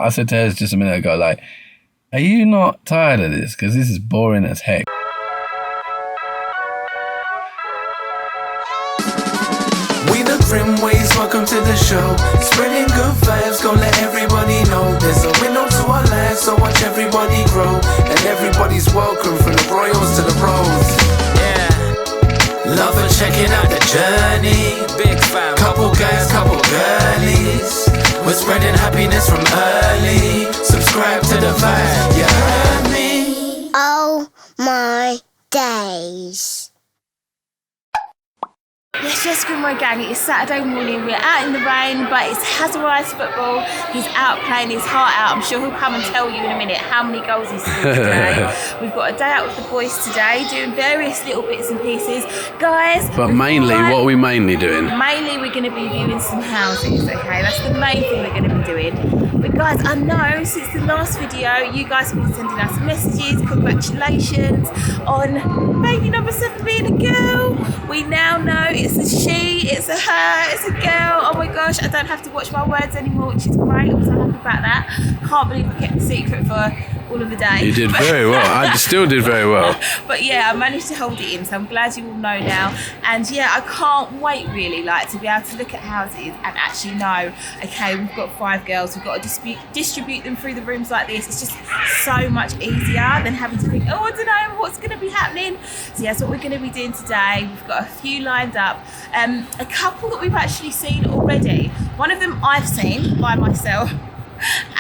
I said to her just a minute ago, like, are you not tired of this? Because this is boring as heck. We the Grimwades, welcome to the show. Spreading good vibes, gonna let everybody know. There's a window to our lives, so watch everybody grow. And everybody's welcome, from the royals to the pros. Yeah, love for checking out the journey. Big fam, couple guys, couple girlies. We're spreading happiness from early. Subscribe to the vibe, you heard me? Oh my days. Yes, Grimwade gang, it is Saturday morning, we're out in the rain, but it's Hazardous football. He's out playing his heart out. I'm sure he'll come and tell you in a minute how many goals he's scored today. We've got a day out with the boys today, doing various little bits and pieces. Guys, but mainly, what are we mainly doing? Mainly we're going to be viewing some houses, okay? That's the main thing we're going to be doing. But guys, I know since the last video, you guys have been sending us messages, congratulations on baby number 7 being a girl. We now know it's a she, it's a her, it's a girl. Oh my gosh, I don't have to watch my words anymore, which is great. I'm so happy about that. Can't believe I kept the secret for all of the day. You did very well. I still did very well. But yeah, I managed to hold it in, so I'm glad you all know now. And yeah, I can't wait really, like, to be able to look at houses and actually know, okay, we've got 5 girls, we've got to distribute them through the rooms like this. It's just so much easier than having to think, oh, I don't know what's going to be happening. So yeah, that's what we're going to be doing today. We've got a few lined up. A couple that we've actually seen already. One of them I've seen by myself.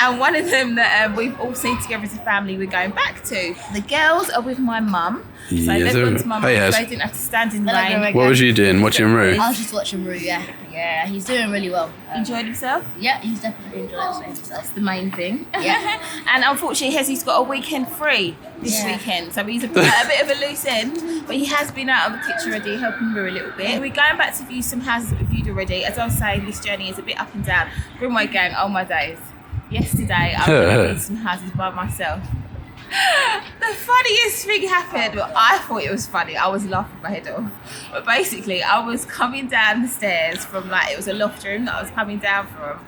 And one of them that we've all seen together as a family we're going back to. The girls are with my mum. So they've gone to my mum, so they didn't have to stand in the rain. What was you doing? Watching Rue? I was just watching Rue, yeah. Yeah, he's doing really well. Enjoyed himself? Yeah, he's definitely enjoyed himself. That's the main thing. Yeah. And unfortunately, Hezzy's got a weekend free this weekend. So he's a bit of a loose end. But he has been out on the kitchen already, helping Rue a little bit. We're going back to view some houses that we've viewed already. As I was saying, this journey is a bit up and down. Grimwade gang, oh my days. Yesterday, I went to view some houses by myself. The funniest thing happened. Well, I thought it was funny. I was laughing my head off. But basically, I was coming down the stairs from, like, it was a loft room that I was coming down from.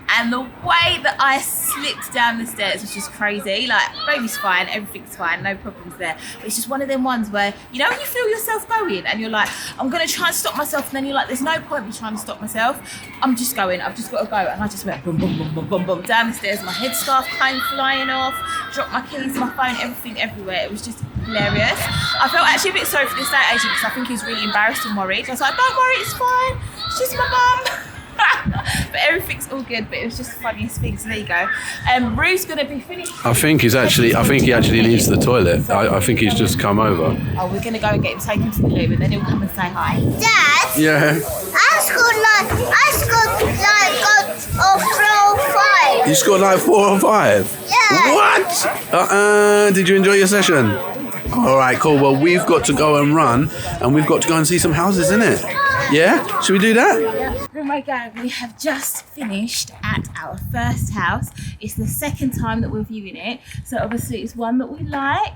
And the way that I slipped down the stairs was just crazy. Like, baby's fine, everything's fine, no problems there. But it's just one of them ones where, you know, when you feel yourself going and you're like, I'm going to try and stop myself. And then you're like, there's no point in me trying to stop myself. I'm just going, I've just got to go. And I just went boom, boom, boom, boom, boom, boom, down the stairs. My headscarf came flying off, dropped my keys, my phone, everything everywhere. It was just hilarious. I felt actually a bit sorry for the estate agent because I think he was really embarrassed and worried. I was like, don't worry, it's fine. It's just my bum. But everything's all good, but it was just the funniest thing. So there you go. Rue's gonna be finished. I think he actually needs the toilet. I think he's just come over. Oh, we're gonna go and get him, take him to the loo, and then he'll come and say hi. Dad? Yeah. I scored like 4 or 5. You scored like 4 or 5? Yeah. What? Did you enjoy your session? All right, cool. Well, we've got to go and run, and we've got to go and see some houses, innit? Yeah? Should we do that? Oh my God, we have just finished at our first house. It's the second time that we're viewing it, so obviously it's one that we like.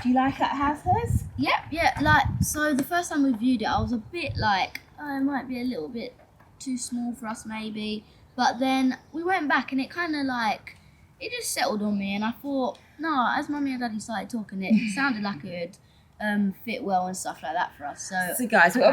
Do you like that house, Hez? Yeah, like, so the first time we viewed it, I was a bit like, oh, it might be a little bit too small for us maybe. But then we went back and it kind of like, it just settled on me, and I thought, no, as Mummy and Daddy started talking, it sounded like it would fit well and stuff like that for us. So guys, we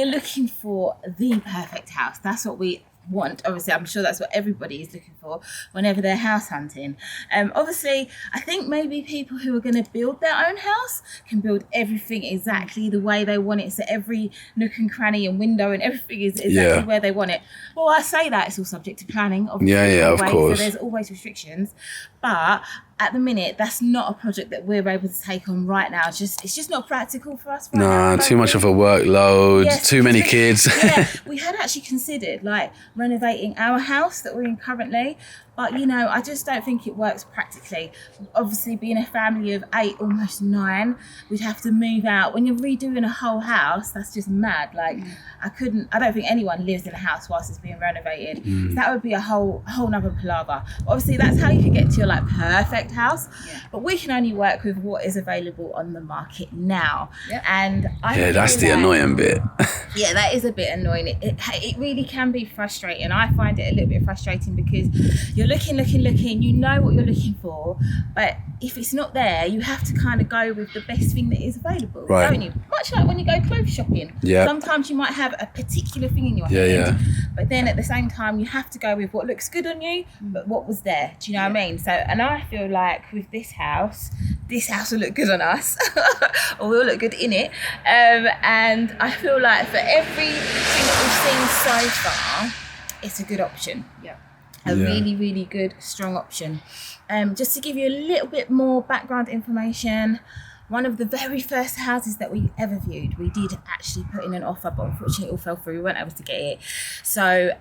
are looking for the perfect house. That's what we want. Obviously, I'm sure that's what everybody is looking for whenever they're house hunting. Obviously, I think maybe people who are going to build their own house can build everything exactly the way they want it. So every nook and cranny and window and everything is exactly where they want it. Well, I say that it's all subject to planning, obviously. Yeah, of course. So there's always restrictions. But at the minute, that's not a project that we're able to take on right now. It's just not practical for us right now. Nah, too much of a workload, too many kids. Yeah, we had actually considered like renovating our house that we're in currently, but you know, I just don't think it works practically. Obviously, being a family of 8, almost 9, we'd have to move out. When you're redoing a whole house, that's just mad. Like, I don't think anyone lives in a house whilst it's being renovated. So that would be a whole nother palaver. Obviously, that's how you can get to your like perfect house, but we can only work with what is available on the market now. And that's the annoying bit. Yeah, that is a bit annoying. It really can be frustrating. I find it a little bit frustrating because you're you're looking, you know what you're looking for, but if it's not there, you have to kind of go with the best thing that is available, Right. don't you? Much like when you go clothes shopping. Yeah. Sometimes you might have a particular thing in your hand, but then at the same time, you have to go with what looks good on you, but what was there. Do you know what I mean? So, and I feel like with this house will look good on us, or we'll look good in it. And I feel like for everything that we've seen so far, it's a good option. Yeah. A really, really good, strong option. Just to give you a little bit more background information, one of the very first houses that we ever viewed, we did actually put in an offer, but unfortunately it all fell through. We weren't able to get it. So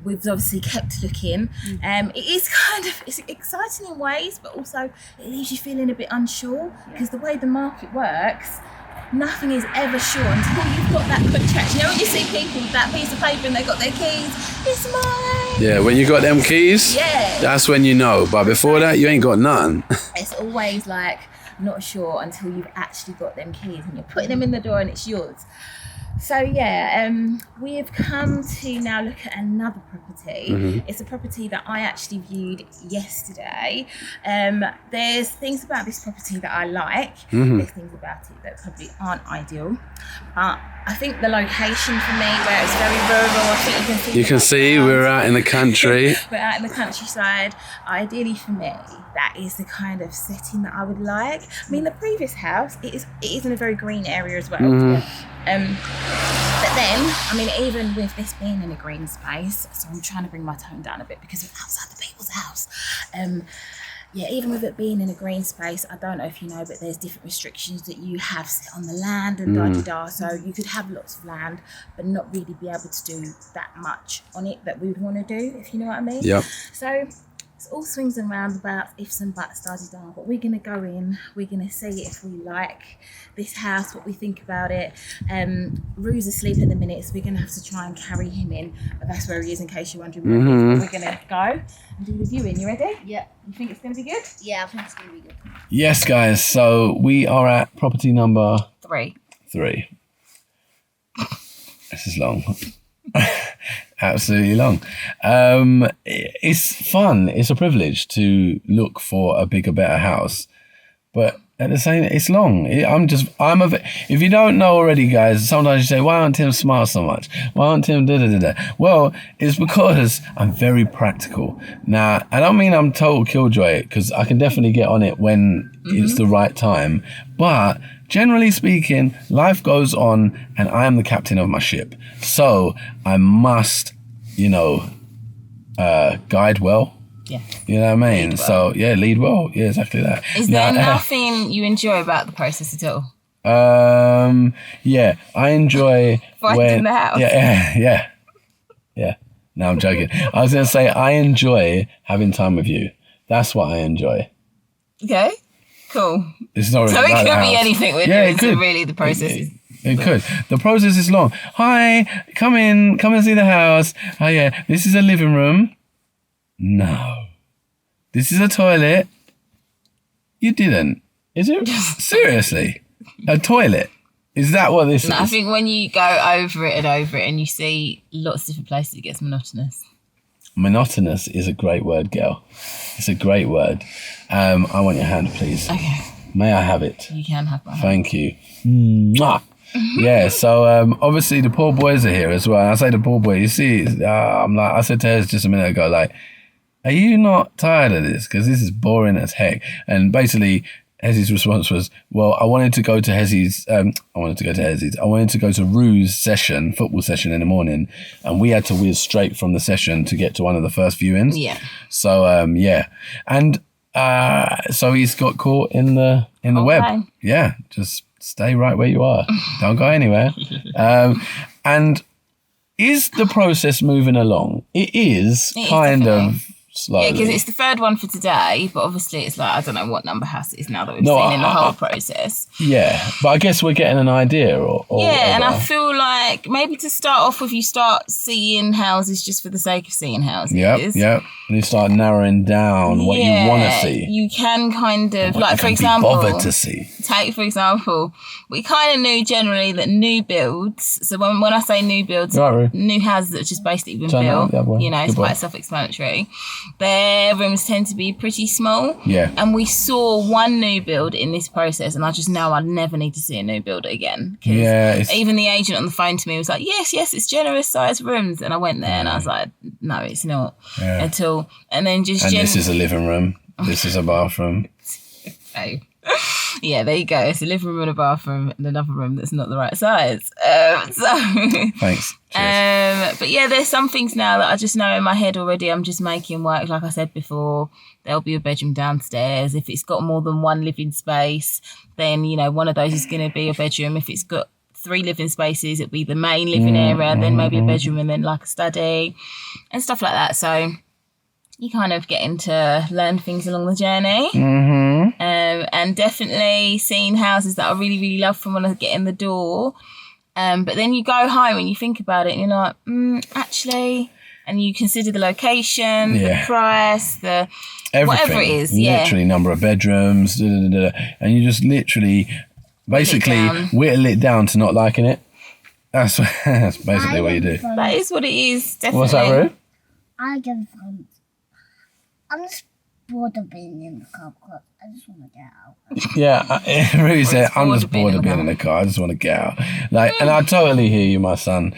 we've obviously kept looking. It's exciting in ways, but also it leaves you feeling a bit unsure, because the way the market works, nothing is ever sure until you've got that contract. You know when you see people with that piece of paper and they've got their keys, it's mine. Yeah, when you got them keys, that's when you know. But before that, you ain't got nothing. It's always like not sure until you've actually got them keys and you're putting them in the door and it's yours. So we have come to now look at another property. It's a property that I actually viewed yesterday. There's things about this property that I like. There's things about it that probably aren't ideal. But I think the location for me, where it's very rural, I think You can see we're out in the country. We're out in the countryside. Ideally for me, that is the kind of setting that I would like. I mean, the previous house, it is in a very green area as well. But then, I mean, even with this being in a green space, so I'm trying to bring my tone down a bit because we're outside the people's house. Even with it being in a green space, I don't know if you know, but there's different restrictions that you have set on the land and da-da-da. So you could have lots of land, but not really be able to do that much on it that we would want to do, if you know what I mean. Yep. So it's all swings and roundabouts, ifs and buts, da-da-da. But we're going to go in, we're going to see if we like this house, what we think about it. Rue's asleep at the minute, so we're going to have to try and carry him in. But that's where he is, in case you're wondering where he is. We're going to go and do the viewing. You ready? Yeah. You think it's going to be good? Yeah, I think it's going to be good. Yes, guys. So we are at property number 3. 3. This is long. Absolutely long. It's fun. It's a privilege to look for a bigger, better house, but at the same, it's long. If you don't know already, guys, sometimes you say, why aren't Tim smart so much? Why aren't Tim da-da-da-da? Well, it's because I'm very practical. Now, I don't mean I'm total killjoy, because I can definitely get on it when it's the right time, but generally speaking, life goes on and I am the captain of my ship. So I must, guide well. Yeah. You know what I mean? So, lead well. Yeah, exactly that. Is there nothing you enjoy about the process at all? Yeah, I enjoy finding the house. Yeah. No, I'm joking. I was going to say, I enjoy having time with you. That's what I enjoy. Okay. Cool. It's not really so it about could the be house. anything we're doing, so really the process is... It could. The process is long. Hi, come in, come and see the house. Oh yeah, this is a living room. No. This is a toilet. You didn't. Is it? Seriously? A toilet? Is that what this is? I think when you go over it and you see lots of different places, it gets monotonous. Monotonous is a great word, girl. It's a great word. I want your hand, please. Okay. May I have it? You can have my hand. Thank you. Mwah. Yeah, so obviously the poor boys are here as well. And I say the poor boy, you see, I said to her just a minute ago, like, are you not tired of this? Because this is boring as heck. And basically, Hezzy's response was, well, I wanted to go to Rue's football session in the morning, and we had to whiz straight from the session to get to one of the first viewings. Yeah. So, And so he's got caught in the web. Yeah, just stay right where you are. Don't go anywhere. And is the process moving along? It is kind of slowly. Yeah, because it's the third one for today, but obviously it's like, I don't know what number house it is now that we've seen in the whole process. Yeah, but I guess we're getting an idea. And I feel like maybe to start off with, you start seeing houses just for the sake of seeing houses. Yep. And you start narrowing down what you want to see. You can kind of, like, for example, bothered to see. Take, for example, we kind of knew generally that new builds, so when I say new builds, new houses that have just basically been built, it's quite self-explanatory. their rooms tend to be pretty small. Yeah. And we saw one new build in this process, and I just know I never need to see a new build again. Yeah. Even the agent on the phone to me was like, yes, it's generous sized rooms. And I went there and I was like, no, it's not at all. And then just... And this is a living room. This is a bathroom. Oh. Yeah, there you go. It's a living room and a bathroom and another room that's not the right size. Thanks. Cheers. But yeah, there's some things now that I just know in my head already. I'm just making work. Like I said before, there'll be a bedroom downstairs. If it's got more than one living space, then, you know, one of those is going to be a bedroom. If it's got 3 living spaces, it'll be the main living area, then maybe a bedroom and then like a study and stuff like that. So you kind of getting to learn things along the journey. And definitely seeing houses that I really, really love from when I get in the door. But then you go home and you think about it and you're like, actually, and you consider the location, the price, the everything, whatever it is. Literally number of bedrooms, and you just literally, basically whittle it down to not liking it. That's basically what you do. That is what it is, definitely. What's that, Roo? I get fun. I'm just bored of being in the car because I just want to get out. Yeah, Roo said, I'm just bored of being in the car. I just want to get out. And I totally hear you, my son.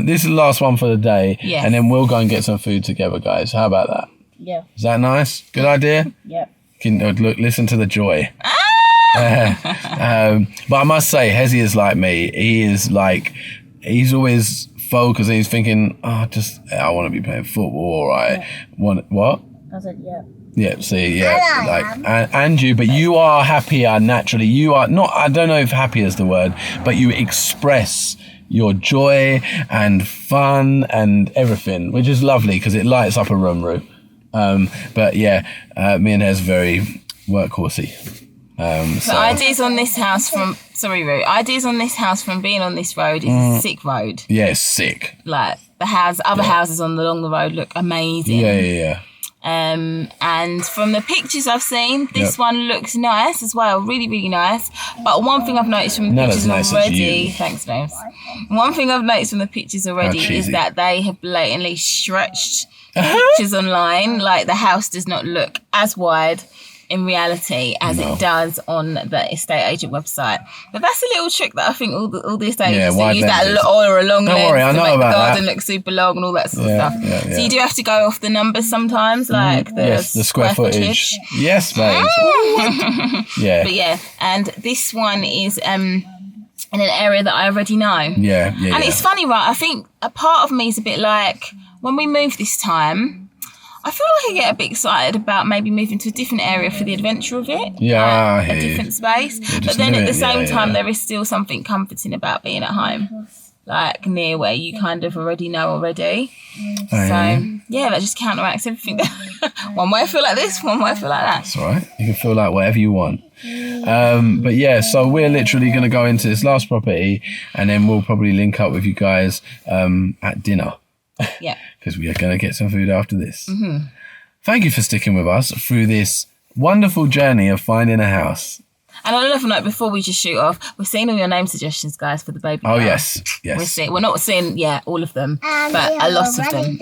This is the last one for the day. Yes. And then we'll go and get some food together, guys. How about that? Yeah. Is that nice? Good idea? Yeah. Listen to the joy. But I must say, Hezi is like me. He's always focused and he's thinking, I want to be playing football, all right. What? I said, yeah. Yeah, see, and you, but you are happier naturally. You are not, I don't know if happy is the word, but you express your joy and fun and everything, which is lovely because it lights up a room, Roo. But yeah, me and Hez very workhorsey. So ideas on this house ideas on this house from being on this road is a sick road. Yeah, it's sick. Like the other houses along the road look amazing. Yeah. And from the pictures I've seen, this one looks nice as well, really, really nice. But one thing I've noticed from the pictures already, thanks, James. One thing I've noticed from the pictures already is that they have blatantly stretched the pictures online. Like the house does not look as wide in reality as it does on the estate agent website. But that's a little trick that I think all the estate agents use, that or a long lens worry, I to know make the about garden that. look super long and all that sort of stuff. Yeah. So you do have to go off the numbers sometimes, like the square footage. Yes, babe. Yeah. But yeah, and this one is in an area that I already know. Yeah. And it's funny, right? I think a part of me is a bit like, when we move this time, I feel like I get a bit excited about maybe moving to a different area for the adventure of it. Yeah, a different space. But then at the same time, there is still something comforting about being at home, like near where you kind of already know already. So yeah, that just counteracts everything. One way I feel like this, one way I feel like that. That's all right. You can feel like whatever you want. But yeah, so we're literally going to go into this last property and then we'll probably link up with you guys at dinner. Yeah. Because we are going to get some food after this. Thank you for sticking with us through this wonderful journey of finding a house. And on another note, before we just shoot off, we're seeing all your name suggestions, guys, for the baby. Oh, girl. yes. We're not seeing, all of them, but a lot of them.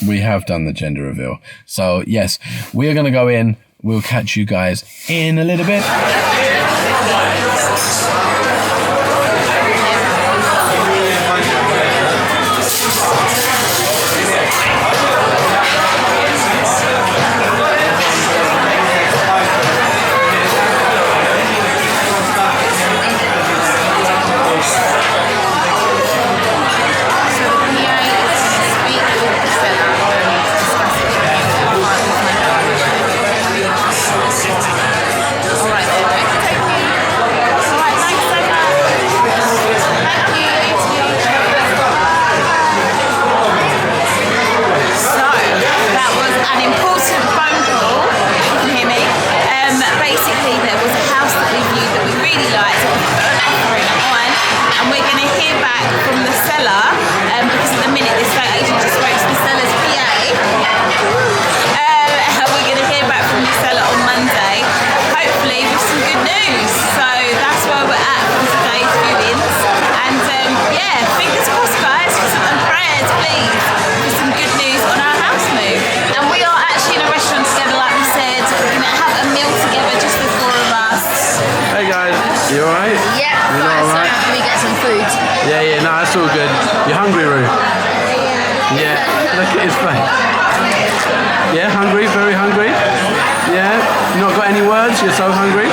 We have done the gender reveal. So, yes, we are going to go in. We'll catch you guys in a little bit. Yeah, no, that's all good. You're hungry, Roo? Yeah. Look at his face. Yeah, hungry, very hungry. Yeah. Not got any words? You're so hungry?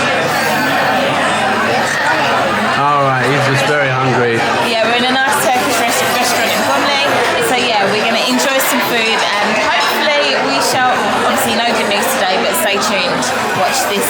Alright, he's just very hungry. Yeah, we're in a nice Turkish restaurant in Bromley. So yeah, we're going to enjoy some food and hopefully we shall, obviously no good news today, but stay tuned. Watch this